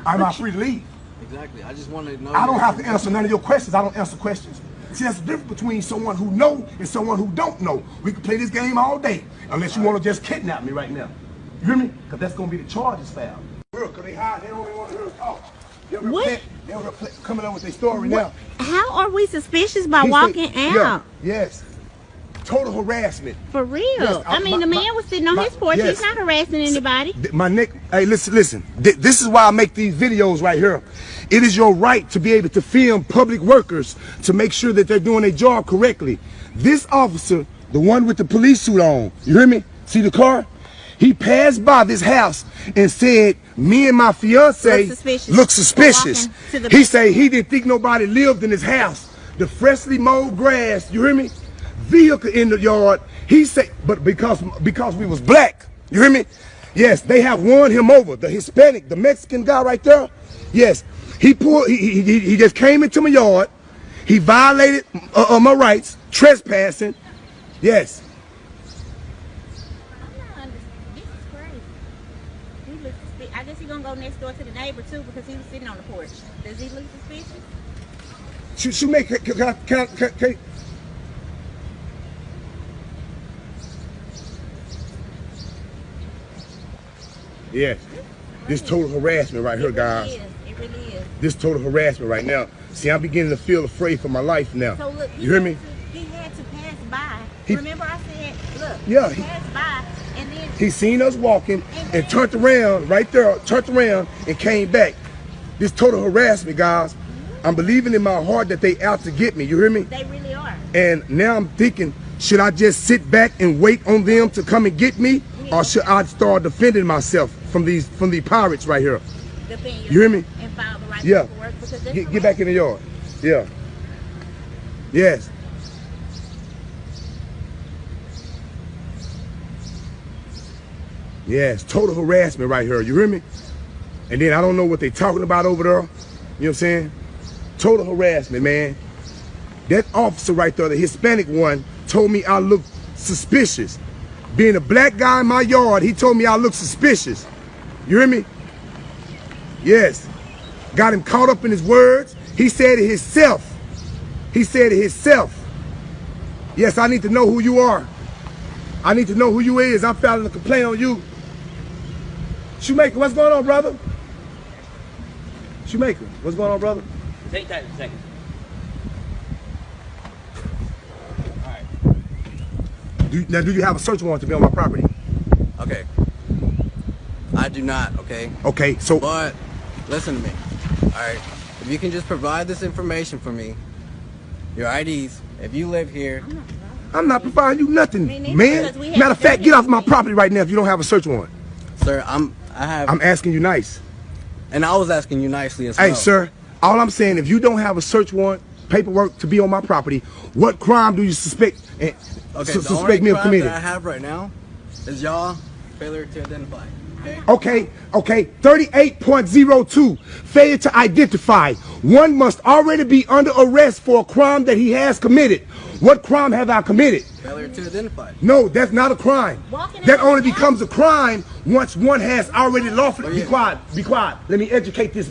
I'm free to leave. Exactly. I just wanted to know. I don't have to answer none of your questions. I don't answer questions. See, that's the difference between someone who know and someone who don't know. We can play this game all day, unless you want to just kidnap me right now. You hear me? Because that's going to be the charges filed. Because they hide, they don't even want to hear us talk. What? They're coming up with their story now. How are we suspicious by walking out? Yeah, yes. Total harassment. For real. Yes, I mean, the man was sitting on his porch. Yes. He's not harassing anybody. My neck. Hey, listen. This is why I make these videos right here. It is your right to be able to film public workers to make sure that they're doing their job correctly. This officer, the one with the police suit on, you hear me? See the car? He passed by this house and said, me and my fiance look suspicious. He said he didn't think nobody lived in his house. The freshly mowed grass, you hear me? Vehicle in the yard. He said, but because we was black, you hear me? Yes, they have won him over. The Hispanic, the Mexican guy right there. Yes, he just came into my yard. He violated my rights, trespassing. Yes. I guess he's gonna go next door to the neighbor too because he was sitting on the porch. Does he look suspicious? Shoemaker, can yeah, this total harassment right here, guys. It really is. This total harassment right now. See, I'm beginning to feel afraid for my life now. So look, you hear me? He had to pass by. Remember I said, look, yeah, he passed by and then he seen us walking and turned around right there, turned around and came back. This total harassment, guys. I'm believing in my heart that they out to get me. You hear me? They really are. And now I'm thinking, should I just sit back and wait on them to come and get me, or should I start defending myself from these pirates right here? Defend you hear me? And file the right yeah. paperwork because get back in the yard. Yeah. Yes. Yes, total harassment right here. You hear me? And then I don't know what they talking about over there. You know what I'm saying? Total harassment, man. That officer right there, the Hispanic one, told me I look suspicious. Being a black guy in my yard, he told me I look suspicious. You hear me? Yes. Got him caught up in his words. He said it himself. He said it himself. Yes, I need to know who you are. I need to know who you is. I'm filing a complaint on you. Shoemaker, what's going on, brother? Shoemaker, what's going on, brother? Take time a second. Now, do you have a search warrant to be on my property? Okay. I do not, okay? Okay, so... But, listen to me, alright? If you can just provide this information for me, your IDs, if you live here... I'm not providing you nothing, man. Matter of fact, get off my property right now if you don't have a search warrant. Sir, I'm asking you nice. And I was asking you nicely as well. Hey, sir, all I'm saying, if you don't have a search warrant, paperwork to be on my property, what crime do you suspect me of committing? The only crime that I have right now is y'all failure to identify. Okay, 38.02, failure to identify. One must already be under arrest for a crime that he has committed. What crime have I committed? Failure to identify. No, that's not a crime. That only becomes a crime once one has already lawfully... Be quiet. Let me educate this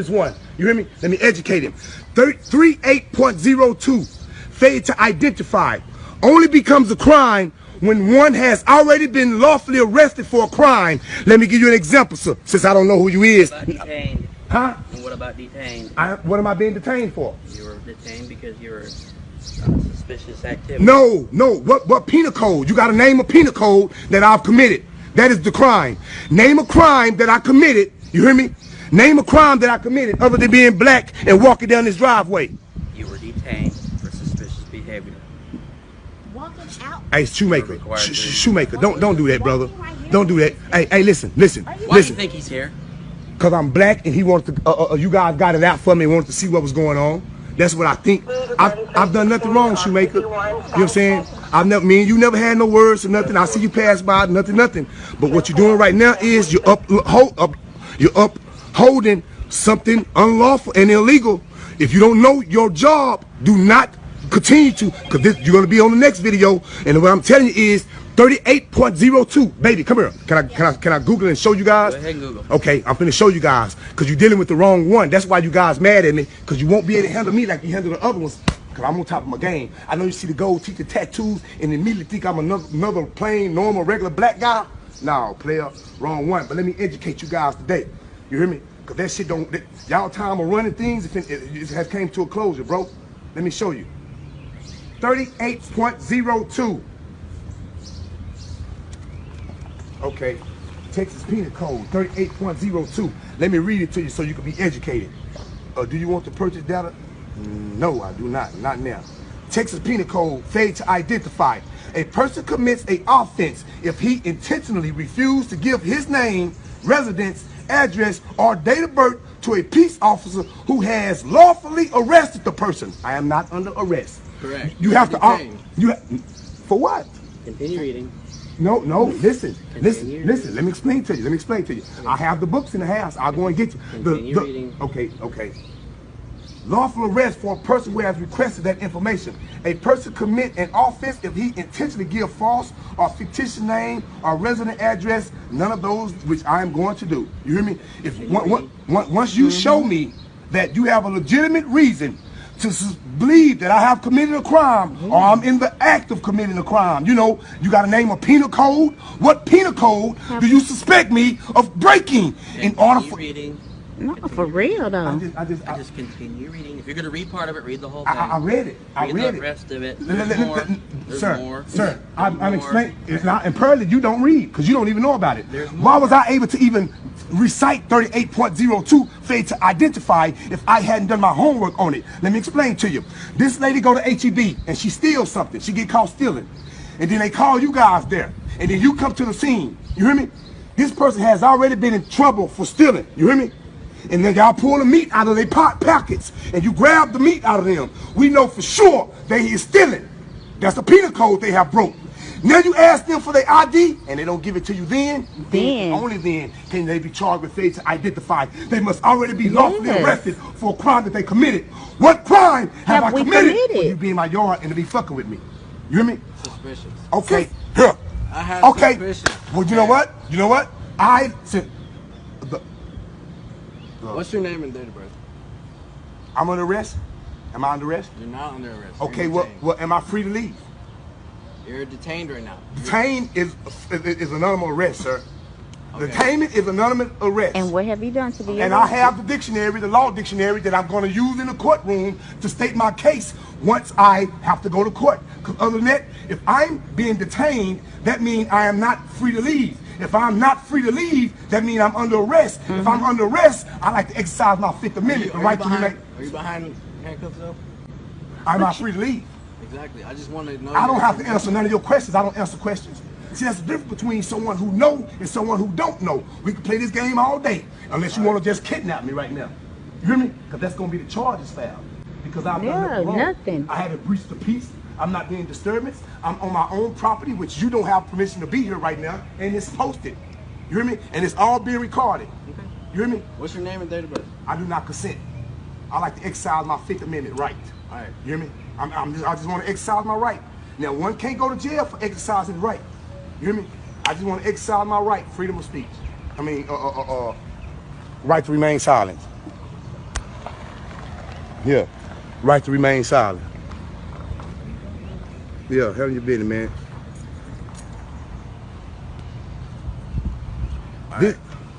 one. You hear me? Let me educate him. 38.02, failure to identify, only becomes a crime when one has already been lawfully arrested for a crime. Let me give you an example, sir, since I don't know who you is. What about detained? Huh? And what about detained? What am I being detained for? You were detained because you were suspicious activity. No. What penal code? You got to name a penal code that I've committed. That is the crime. Name a crime that I committed. You hear me? Name a crime that I committed other than being black and walking down this driveway. You were detained for suspicious behavior. Hey, Shoemaker, Shoemaker, don't do that, brother. Don't do that. Hey, listen. Why do you think he's here? Because I'm black and he wanted to, you guys got it out for me and wanted to see what was going on. That's what I think. I've done nothing wrong, Shoemaker. You know what I'm saying? Me and you never had no words or nothing. I see you pass by, nothing. But what you're doing right now is you're upholding something unlawful and illegal. If you don't know your job, do not continue to, because you're going to be on the next video. And what I'm telling you is, 38.02. Baby, come here. Can I Google it and show you guys? Go ahead and Google. Okay, I'm finna show you guys. Because you're dealing with the wrong one. That's why you guys mad at me. Because you won't be able to handle me like you handle the other ones. Because I'm on top of my game. I know you see the gold teeth, the tattoos, and immediately think I'm another plain, normal, regular black guy. No, player, wrong one. But let me educate you guys today. You hear me? Because that shit don't, y'all time of running things, it has came to a closure, bro. Let me show you. 38.02. Okay, Texas Penal Code 38.02. Let me read it to you so you can be educated. Do you want to purchase data? No, I do not. Not now. Texas Penal Code, failure to identify. A person commits an offense if he intentionally refused to give his name, residence, address, or date of birth to a peace officer who has lawfully arrested the person. I am not under arrest. Correct. You have to. Detained. For what? Continue reading. No, listen. Continue Let me explain to you. I have the books in the house. I'll go and get you. Continue reading. Okay. Lawful arrest for a person who has requested that information. A person commit an offense if he intentionally give false or fictitious name or resident address, none of those which I am going to do. You hear me? If once you show me that you have a legitimate reason to believe that I have committed a crime or I'm in the act of committing a crime, you know, you got to name a penal code. What penal code do you suspect me of breaking in order for? Reading. No, for real though. I Just continue reading. If you're gonna read part of it, read the whole thing. I read it. I read the it. rest of it. There's more. There's more. Sir, I'm More. explaining. It's not, and Pearly, you don't read because you don't even know about it. There's more. Why was I able to even recite 38.02 failure to identify if I hadn't done my homework on it? Let me explain to you. This lady go to HEB and she steals something. She get caught stealing, and then they call you guys there, and then you come to the scene. You hear me? This person has already been in trouble for stealing. You hear me? And then y'all pull the meat out of their pockets and you grab the meat out of them. We know for sure they is stealing. That's the penal code they have broke. Now you ask them for their ID and they don't give it to you then only then can they be charged with failure to identify. They must already be lawfully arrested for a crime that they committed. What crime have I we committed? committed? For you be in my yard and to be fucking with me. You hear me? Suspicious. Okay, here. I have Okay. suspicion. Well, you know what? You know what? I said, What's your name and date of birth? I'm under arrest. Am I under arrest? You're not under arrest. Okay, You're well, detained. am I free to leave? You're detained right now. Detained is anonymous arrest, sir. Okay. Detainment is anonymous arrest. And what have you done to be And I arrested? have the dictionary, the law dictionary, that I'm going to use in the courtroom to state my case once I have to go to court. Because other than that, if I'm being detained, that means I am not free to leave. If I'm not free to leave, that means I'm under arrest. If I'm under arrest, I like to exercise my Fifth Amendment, the right to remain. Are you behind handcuffs though? I'm not free to leave. Exactly. I just want to know. I don't have to answer none of your questions. I don't answer questions. See, that's the difference between someone who know and someone who don't know. We can play this game all day, unless you want to just kidnap me right now. You hear me? Because that's going to be the charges filed. Because I've done nothing wrong. nothing. I haven't breached the peace. I'm not being disturbance. I'm on my own property, which you don't have permission to be here right now, and it's posted. You hear me? And it's all being recorded. Okay. You hear me? What's your name and date of birth? I do not consent. I like to exercise my Fifth Amendment right. All right. You hear me? I just want to exercise my right. Now, one can't go to jail for exercising right. You hear me? I just want to exercise my right, freedom of speech. I mean, right to remain silent. Yeah, right to remain silent. Yeah, hell your business, man.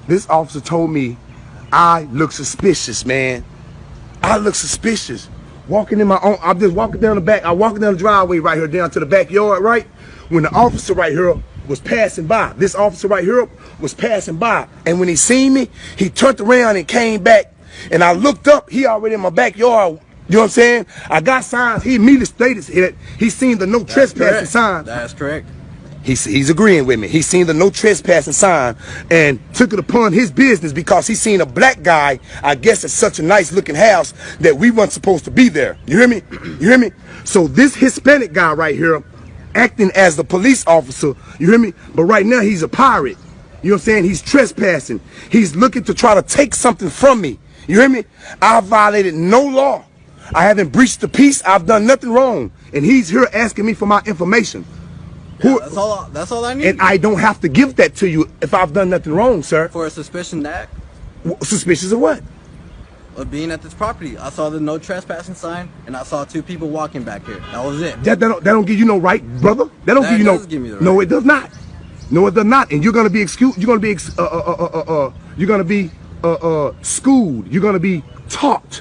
This officer told me I look suspicious, man. I look suspicious. Walking in my own, I'm just walking down the back. I'm walking down the driveway right here down to the backyard, right? When the officer right here was passing by, this officer right here was passing by. And when he seen me, he turned around and came back. And I looked up, he already in my backyard. You know what I'm saying? I got signs. He immediately stated that he seen the no trespassing sign. That's correct. He's agreeing with me. He seen the no trespassing sign and took it upon his business because he seen a black guy, I guess it's such a nice looking house, that we weren't supposed to be there. You hear me? You hear me? So this Hispanic guy right here acting as the police officer, you hear me? But right now he's a pirate. You know what I'm saying? He's trespassing. He's looking to try to take something from me. You hear me? I violated no law. I haven't breached the peace. I've done nothing wrong. And he's here asking me for my information. Who, That's all I need. and I don't have to give that to you if I've done nothing wrong, sir. For a suspicion act Suspicious of what? of being at this property. I saw the no trespassing sign, and I saw 2 people walking back here. That was it. That don't give you no right, brother. That don't That give you no. does give me the No, right. it does not. No, it does not. And you're gonna be excused. You're gonna be schooled. You're gonna be taught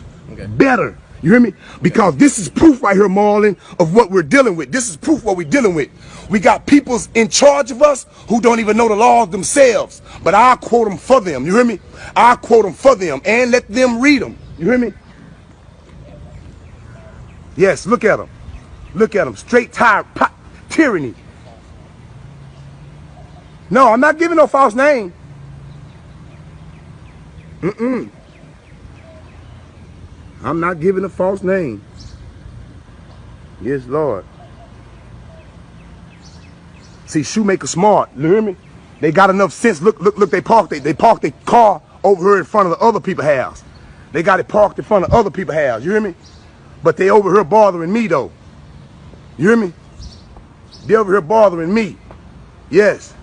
better. You hear me? Because this is proof right here, Marlon, of what we're dealing with. This is proof what we're dealing with. We got peoples in charge of us who don't even know the laws themselves. But I'll quote them for them. You hear me? I'll quote them for them and let them read them. You hear me? Yes, look at them. Look at them. Straight tyranny. No, I'm not giving no false name. I'm not giving a false name. Yes, Lord. See, Shoemaker smart. You hear me? They got enough sense. Look, they parked their car over here in front of the other people's house. They got it parked in front of other people's house. You hear me? But they over here bothering me, though. You hear me? They over here bothering me. Yes.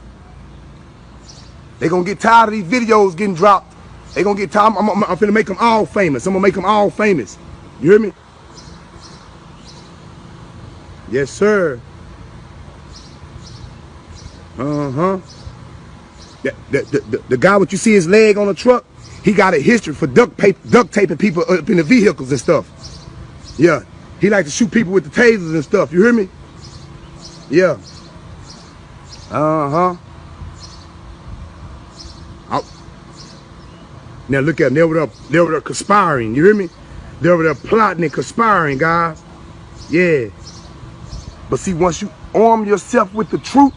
They gonna get tired of these videos getting dropped. They gonna get tired. I'm finna make them all famous. I'm gonna make them all famous. You hear me? Yes, sir. The guy, what you see his leg on the truck, he got a history for duct taping people up in the vehicles and stuff. Yeah. He like to shoot people with the tasers and stuff. You hear me? Yeah. Now look at them. They're over there conspiring. You hear me? They're over there plotting and conspiring, guys. Yeah. But see, once you arm yourself with the truth,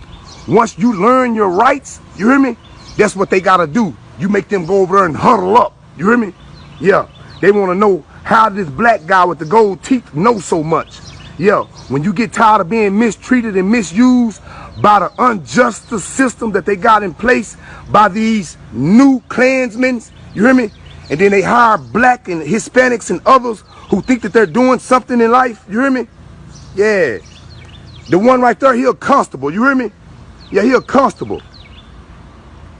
once you learn your rights, you hear me? That's what they gotta do. You make them go over there and huddle up. You hear me? Yeah. They wanna know how this black guy with the gold teeth knows so much. Yeah. When you get tired of being mistreated and misused by the unjust system that they got in place by these new Klansmen, you hear me? And then they hire black and Hispanics and others who think that they're doing something in life. You hear me? Yeah. The one right there, he a constable. You hear me? Yeah, he a constable.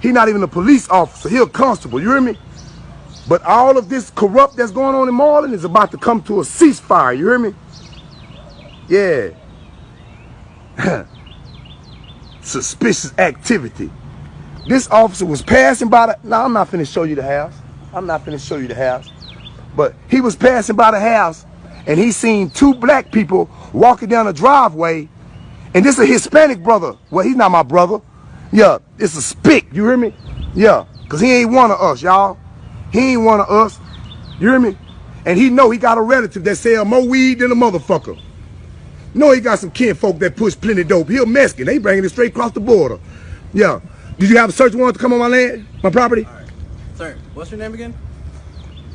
He not even a police officer. He a constable. You hear me? But all of this corrupt that's going on in Marlin is about to come to a ceasefire. You hear me? Yeah. Suspicious activity. This officer was passing by the... No, I'm not finna show you the house. I'm not finna show you the house. But he was passing by the house and he seen 2 black people walking down the driveway. And this is a Hispanic brother. Well, he's not my brother. Yeah, it's a spick. You hear me? Yeah, because he ain't one of us, y'all. He ain't one of us. You hear me? And he know he got a relative that sell more weed than a motherfucker. Know he got some kinfolk that push plenty dope. He a Mexican. They bringing it straight across the border. Yeah. Did you have a search warrant to come on my land, my property? All right. Sir, what's your name again?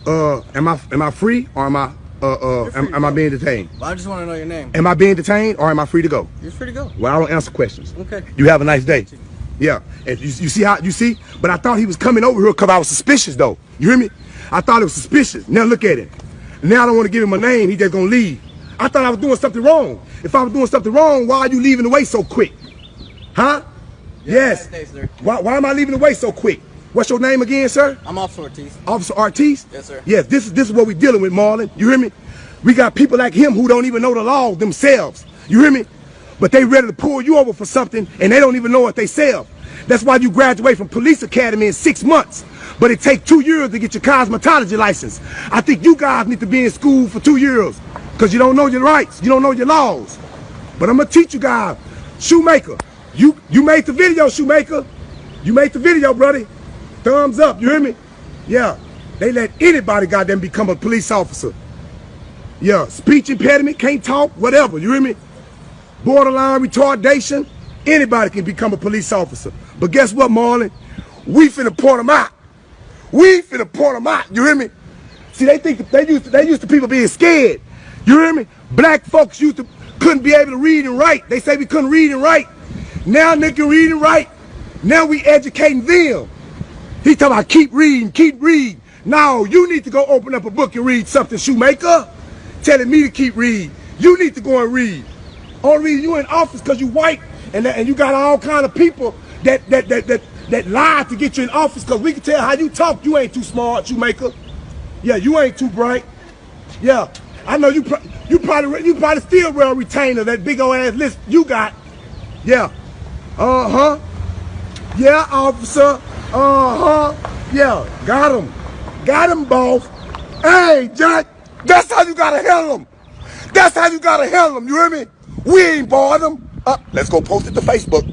Am I free or am I being detained? Well, I just want to know your name. Am I being detained or am I free to go? You're free to go. Well, I don't answer questions. Okay. You have a nice day. Yeah. And you see how you see? But I thought he was coming over here because I was suspicious though. You hear me? I thought it was suspicious. Now look at him. Now I don't want to give him a name. He just gonna leave. I thought I was doing something wrong. If I was doing something wrong, why are you leaving away so quick? Huh? Yes. Nice day, sir. Why am I leaving away so quick? What's your name again, sir? I'm Officer Ortiz. Officer Ortiz? Yes, sir. Yes, this is what we're dealing with, Marlon. You hear me? We got people like him who don't even know the law themselves. You hear me? But they ready to pull you over for something and they don't even know what they sell. That's why you graduate from police academy in 6 months. But it takes 2 years to get your cosmetology license. I think you guys need to be in school for 2 years because you don't know your rights. You don't know your laws. But I'm going to teach you guys. Shoemaker, you made the video, Shoemaker. You made the video, brother. Thumbs up, you hear me? Yeah, they let anybody goddamn become a police officer. Yeah, speech impediment, can't talk, whatever, you hear me? Borderline retardation, anybody can become a police officer. But guess what, Marlon? We finna point them out. We finna point them out, you hear me? See, they think they used to people being scared. You hear me? Black folks couldn't be able to read and write. They say we couldn't read and write. Now they can read and write. Now we educating them. He talking about keep reading. No, you need to go open up a book and read something, Shoemaker. Telling me to keep reading. You need to go and read. Only reason you in office because you white And you got all kind of people that lie to get you in office, because we can tell how you talk. You ain't too smart, Shoemaker. Yeah, you ain't too bright. Yeah, I know you probably still wear a retainer, that big old ass list you got. Yeah. Uh-huh. Yeah, officer. Uh-huh. Yeah, got him. Got him, boss. Hey, Jack, that's how you gotta handle them. That's how you gotta handle them, you hear me? We ain't bored them. Let's go post it to Facebook.